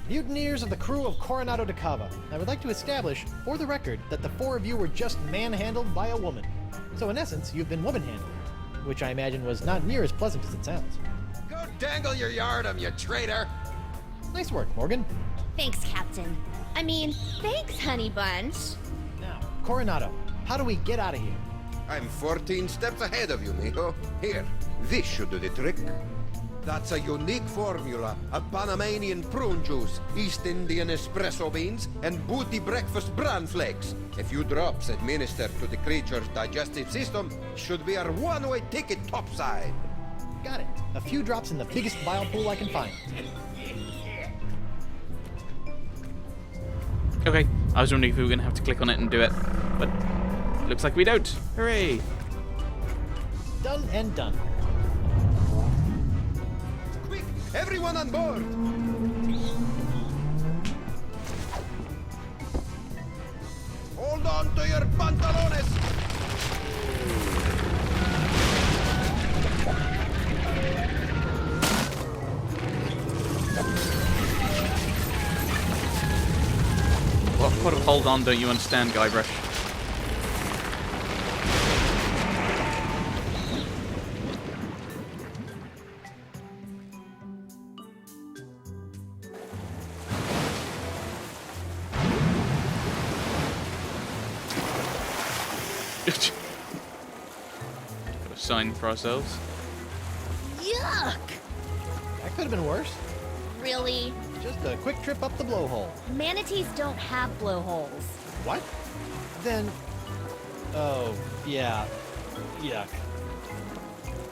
Mutineers of the crew of Coronado de Cava. I would like to establish, for the record, that the four of you were just manhandled by a woman. So in essence, you've been woman-handled, which I imagine was not near as pleasant as it sounds. Go dangle your yardum, you traitor! Nice work, Morgan. Thanks, Captain. I mean, thanks, Honey Bunch. Now, Coronado, how do we get out of here? I'm 14 steps ahead of you, mijo. Here, this should do the trick. That's a unique formula of Panamanian prune juice, East Indian espresso beans, and booty breakfast bran flakes. A few drops administered to the creature's digestive system should be our one-way ticket topside. Got it. A few drops in the biggest bile pool I can find. Okay, I was wondering if we were going to have to click on it and do it, but looks like we don't. Hooray! Done and done. Quick, everyone on board! Hold on to your pantalones! What part of hold on don't you understand, Guybrush? Got a sign for ourselves. Yuck! That could have been worse. Really? Just a quick trip up the blowhole. Manatees don't have blowholes. What? Then... Oh, yeah. Yuck.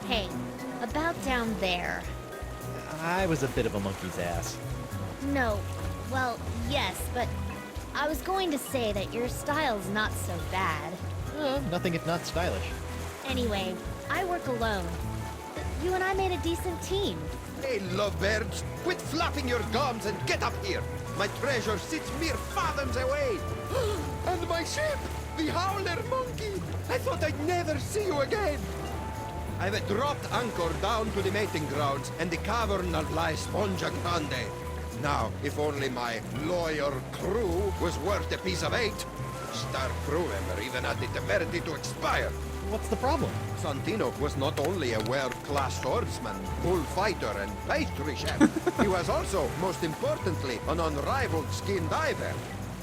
Hey, about down there. I was a bit of a monkey's ass. No, well, yes, but I was going to say that your style's not so bad. Nothing if not stylish. Anyway, I work alone. You and I made a decent team. Hey, lovebirds, quit flapping your gums and get up here. My treasure sits mere fathoms away. And my ship, the Howler Monkey. I thought I'd never see you again. I've dropped anchor down to the mating grounds and the cavern of La Esponja Grande. Now, if only my loyal crew was worth a piece of eight. Star crew member even had the temerity to expire. What's the problem? Santino was not only a world-class swordsman, bullfighter, and pastry chef, he was also, most importantly, an unrivaled skin diver.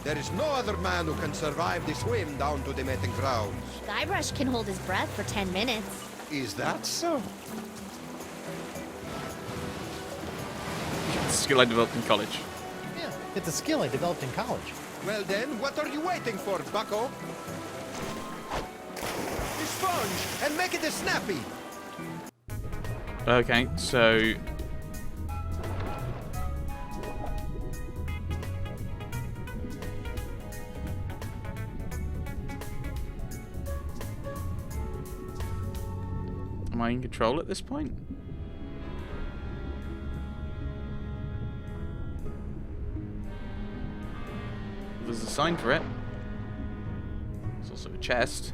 There is no other man who can survive the swim down to the mating grounds. Guybrush can hold his breath for 10 minutes. Is that so? It's a skill I developed in college. Yeah, it's a skill I developed in college. Well then, what are you waiting for, bucko? The sponge, and make it a snappy. Okay, so... Am I in control at this point? There's a sign for it. There's also a chest.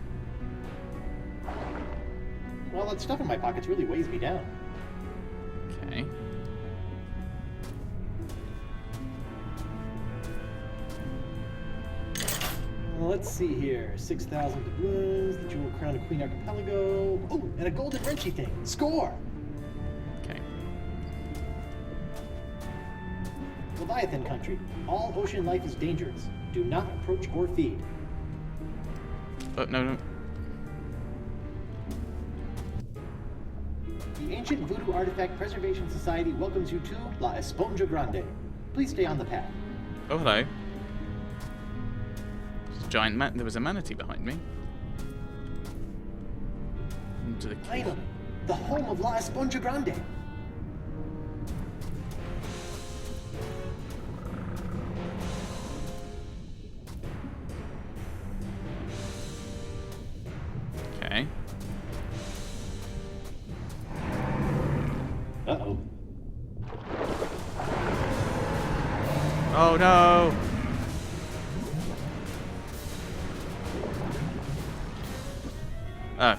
Well, that stuff in my pockets really weighs me down. Okay. Well, let's see here. 6,000 doubloons, the Jewel Crown of Queen Archipelago. Oh, and a golden wrenchy thing. Score! Okay. Leviathan country. All ocean life is dangerous. Do not approach or feed. Oh, no. The Ancient Voodoo Artifact Preservation Society welcomes you to La Esponja Grande. Please stay on the path. Oh, hello. There's a giant there was a manatee behind me. Into the Item. The home of La Esponja Grande. Okay. Uh-oh. Oh no! Oh. Are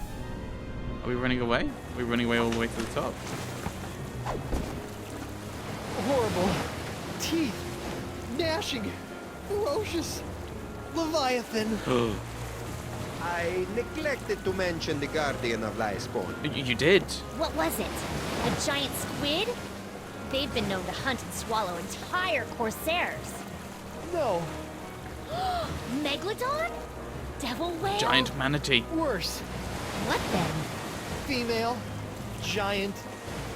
we running away? Are we running away all the way to the top? Horrible. Teeth. gnashing, ferocious Leviathan. I neglected to mention the guardian of Lair. You did. What was it? A giant squid? They've been known to hunt and swallow entire corsairs. No, Megalodon? Devil whale? Giant manatee. worse. What then? Female, giant,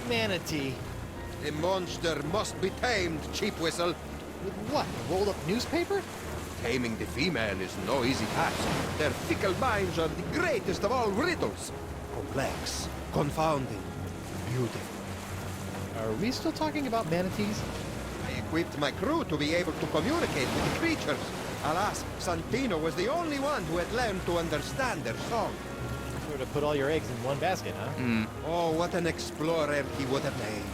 manatee. The monster must be tamed, cheap whistle. With what, a rolled up newspaper? Taming the female is no easy task. Their fickle minds are the greatest of all riddles. Complex, confounding, beautiful. Are we still talking about manatees? I equipped my crew to be able to communicate with the creatures. Alas, Santino was the only one who had learned to understand their song. Sort of put all your eggs in one basket, huh? Oh, what an explorer he would have made.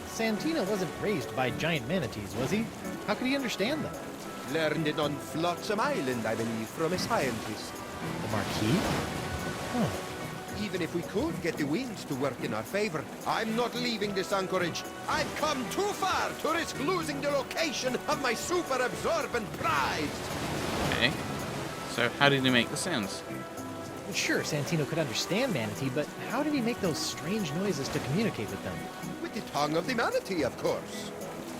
Santino wasn't raised by giant manatees, was he? How could he understand them? Learned it on Flotsam Island, I believe, from a scientist. The Marquis? Huh. Even if we could get the winds to work in our favor, I'm not leaving this anchorage. I've come too far to risk losing the location of my super absorbent prize. Okay. So how did he make the sounds? Sure, Santino could understand manatee, but how did he make those strange noises to communicate with them? With the tongue of the manatee, of course.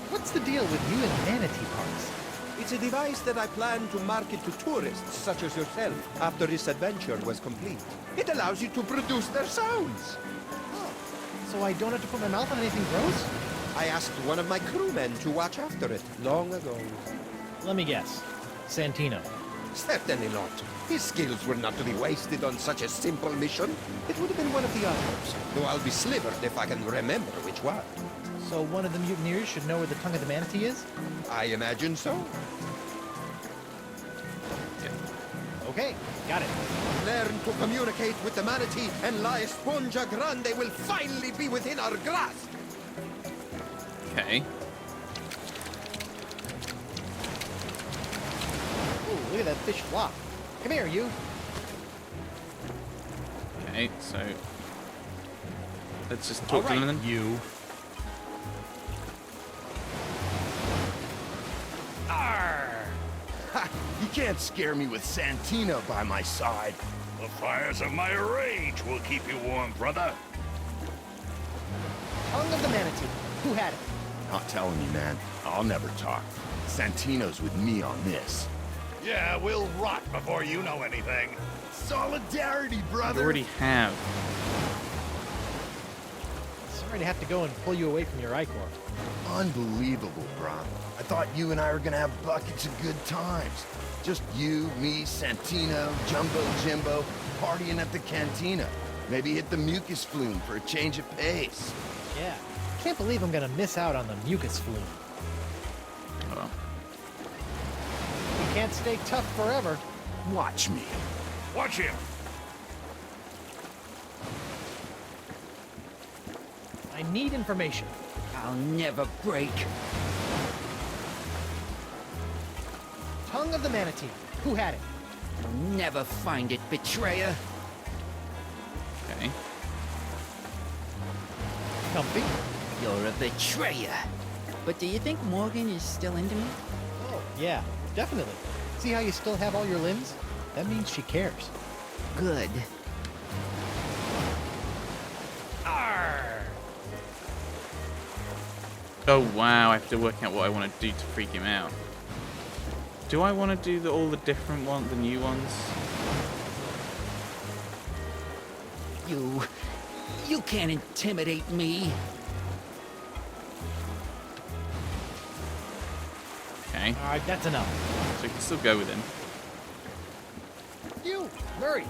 What's the deal with you and manatee parks? It's a device that I plan to market to tourists such as yourself after this adventure was complete. It allows you to produce their sounds. Oh, so I don't have to put my mouth on anything gross? I asked one of my crewmen to watch after it long ago. Let me guess. Santino. Certainly not. His skills were not to be wasted on such a simple mission. It would have been one of the others, though I'll be slivered if I can remember which one. So one of the mutineers should know where the tongue of the manatee is? I imagine so. Okay, got it. Learn to communicate with the manatee, and La Esponja Grande will finally be within our grasp. Okay. Ooh, look at that fish flop. Come here, you. Okay, so let's just All talk to them right, then. you. Arr! Ha! You can't scare me with Santino by my side. The fires of my rage will keep you warm, brother. Tongue of the manatee. Who had it? Not telling you, man. I'll never talk. Santino's with me on this. Yeah, we'll rot before you know anything. Solidarity, You brother! already have. Sorry to have to go and pull you away from your Icor. Unbelievable, Bron. I thought you and I were gonna have buckets of good times. Just you, me, Santino, Jumbo Jimbo, partying at the cantina. Maybe hit the mucus flume for a change of pace. Yeah. Can't believe I'm gonna miss out on the mucus flume. Oh, well. You can't stay tough forever. Watch me. Watch him. I need information. I'll never break. Tongue of the manatee. Who had it? You'll never find it, betrayer. Okay. Comfy. You're a betrayer. But do you think Morgan is still into me? Oh, yeah, definitely. See how you still have all your limbs? That means she cares. Good. Arr! Oh wow, I have to work out what I want to do to freak him out. Do I want to do all the different ones, the new ones? You can't intimidate me. Okay, All right, that's enough. so we can still go with him. You, Murray.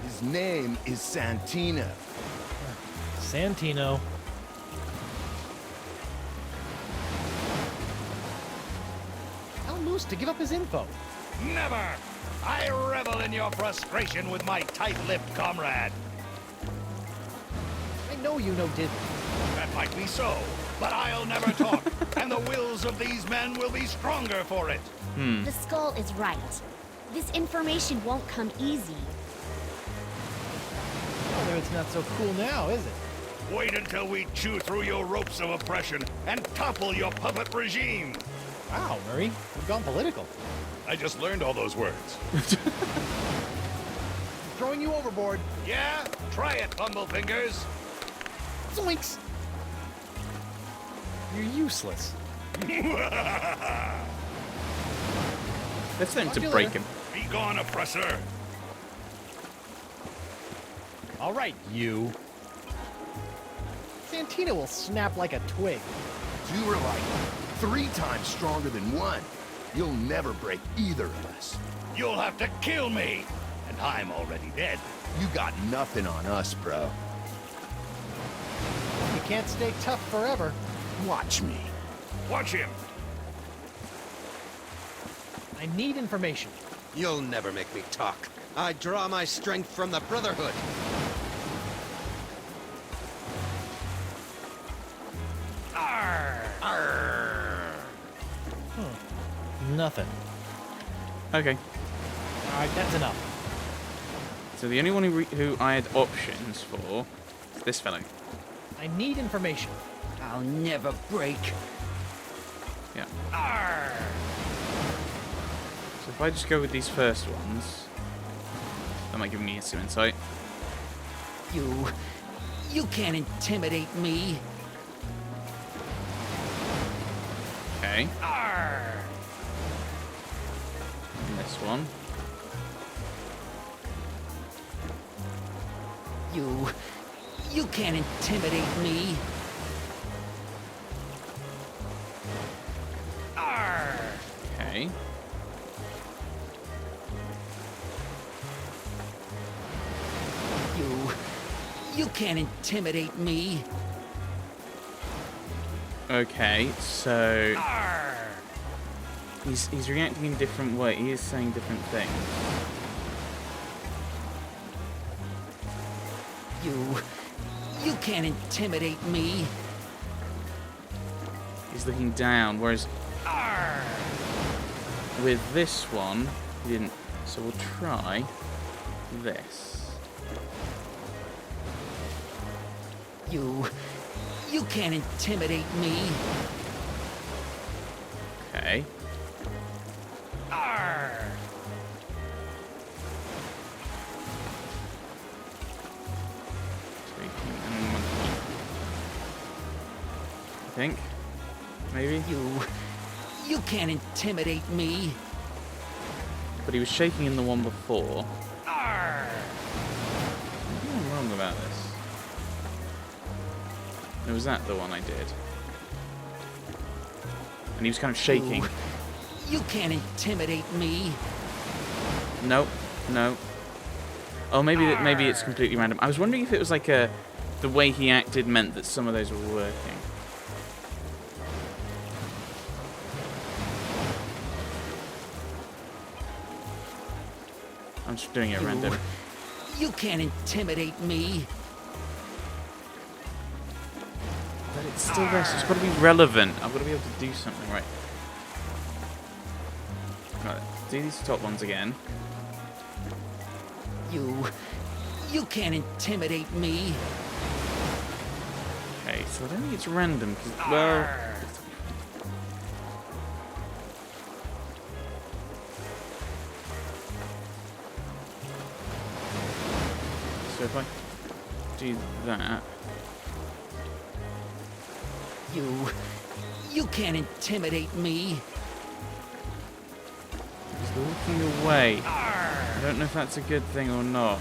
His name is Santino. Santino. Tell Moose to give up his info. Never! I revel in your frustration with my tight-lipped comrade. I know you know Disney. That might be so, but I'll never talk, and the wills of these men will be stronger for it. The skull is right. This information won't come easy. Well, it's not so cool now, is it? Wait until we chew through your ropes of oppression and topple your puppet regime. Wow, Murray, you've gone political. I just learned all those words. Throwing you overboard. Yeah? Try it, Bumblefingers. Zoinks! You're useless. Let's attempt to Talk to break you him. Be gone, oppressor. All right, you. Santina will snap like a twig. Two are like 3 times stronger than one. You'll never break either of us. You'll have to kill me. And I'm already dead. You got nothing on us, bro. You can't stay tough forever. Watch me. Watch him. I need information. You'll never make me talk. I draw my strength from the Brotherhood. Nothing. Okay. All right, that's enough. So the only one who I had options for is this fellow. I need information. I'll never break. Yeah. So if I just go with these first ones, that might give me some insight. You can't intimidate me. Okay. And this one. You can't intimidate me. Okay. You can't intimidate me. Okay, so he's reacting in different ways. He is saying different things. You can't intimidate me. He's looking down, whereas with this one, he didn't. So we'll try this. You can't intimidate me. Okay. I think. Maybe. You can't intimidate me. But he was shaking in the one before. Maybe I'm wrong about this. Or was that the one I did? And he was kind of shaking. You can't intimidate me. No, no. Oh, maybe it's completely random. I was wondering if it was like the way he acted meant that some of those were working. I'm just doing it random. You can't intimidate me. But it's still there, so it's got to be relevant. I've got to be able to do something, right? Right, do these top ones again. You can't intimidate me. Okay, so I don't think it's random, because, well... So if I do that... You can't intimidate me. He's walking away. I don't know if that's a good thing or not.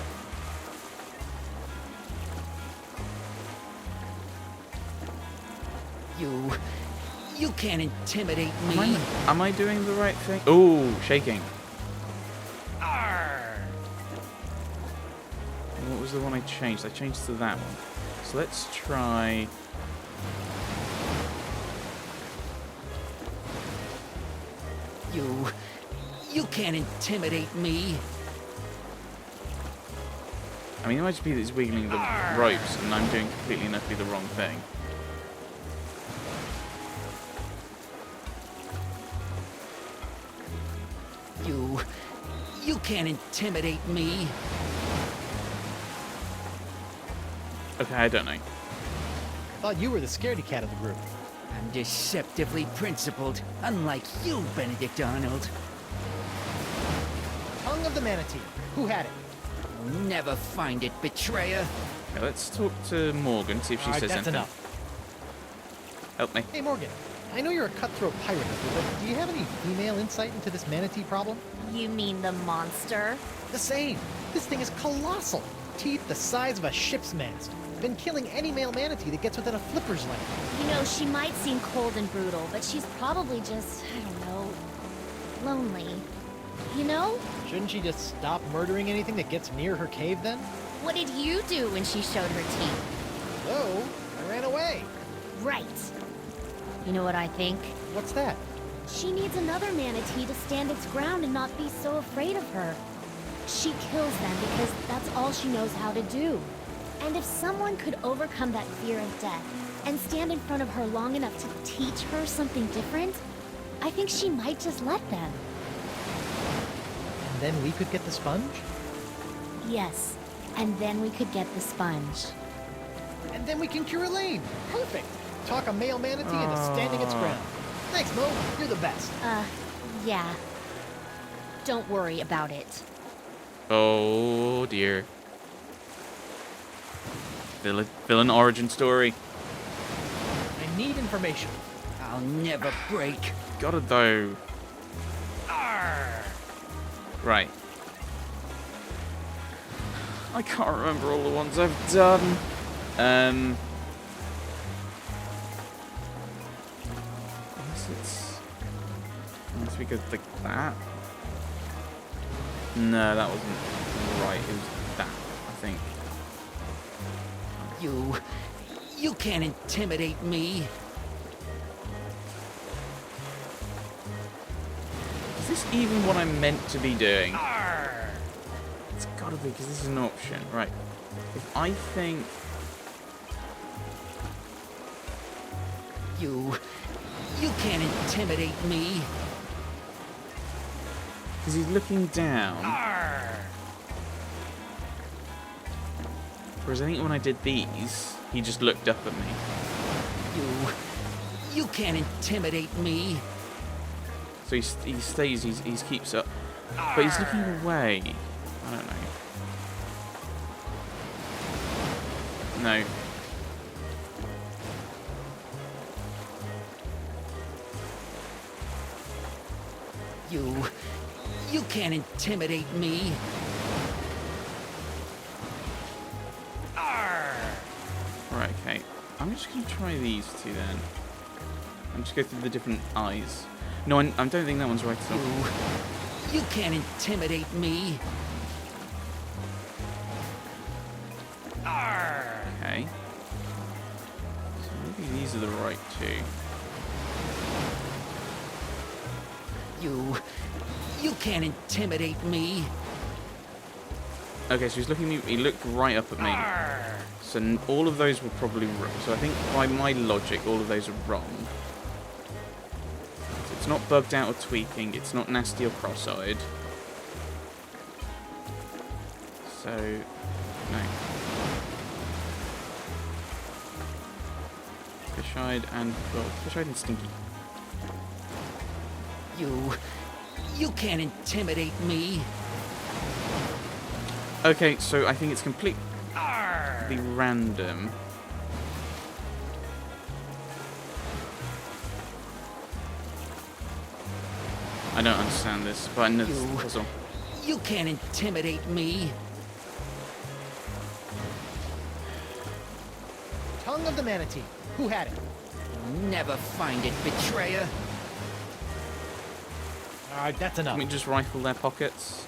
You can't intimidate me. Am I doing the right thing? Oh, shaking. What was the one I changed? I changed to that one. So let's try... You can't intimidate me. I mean, it might just be that he's wiggling the ropes and I'm doing completely and utterly the wrong thing. You can't intimidate me. Okay, I don't know. Thought you were the scaredy cat of the group. I'm deceptively principled, unlike you, Benedict Arnold. Tongue of the manatee. Who had it? Never find it, betrayer. Okay, let's talk to Morgan, see if she All right, says that's something. enough. Help me. Hey, Morgan. I know you're a cutthroat pirate hunter, but do you have any female insight into this manatee problem? You mean the monster? The same. This thing is colossal. Teeth the size of a ship's mast. Been killing any male manatee that gets within a flipper's length. You know, she might seem cold and brutal, but she's probably just, I don't know, lonely. You know? Shouldn't she just stop murdering anything that gets near her cave then? What did you do when she showed her teeth? No, I ran away. Right. You know what I think? What's that? She needs another manatee to stand its ground and not be so afraid of her. She kills them because that's all she knows how to do. And if someone could overcome that fear of death and stand in front of her long enough to teach her something different, I think she might just let them. And then we could get the sponge? Yes, and then we could get the sponge. And then we can cure Elaine. Perfect. Talk a male manatee into standing its ground. Thanks, Mo. You're the best. Yeah. Don't worry about it. Oh dear. Villain origin story. I need information. I'll never break. Got it though. Right. I can't remember all the ones I've done. Unless we go like that. No, that wasn't right. It was that, I think. You can't intimidate me. Is this even what I'm meant to be doing? It's gotta be, because this is an option. Right. If I think... You can't intimidate me. Because he's looking down. Whereas I think when I did these, he just looked up at me. You can't intimidate me. So he stays, he keeps up. But he's looking away. I don't know. No. You can't intimidate me. Right, okay. I'm just going to try these two then. And just go through the different eyes. No, I don't think that one's right at all. You can't intimidate me. Okay. So maybe these are the right two. You can't intimidate me. Okay, so he's looking at me, he looked right up at me. So all of those were probably wrong. So I think by my logic, all of those are wrong. So it's not bugged out or tweaking, it's not nasty or cross-eyed. So, no. Fish-eyed and, well, fish-eyed and stinky. You can't intimidate me. Okay, so I think it's completely random. I don't understand this, but I know this is the puzzle. You can't intimidate me. Tongue of the manatee. Who had it? Never find it, betrayer. Alright, that's enough. Can we just rifle their pockets?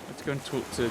Let's go and talk to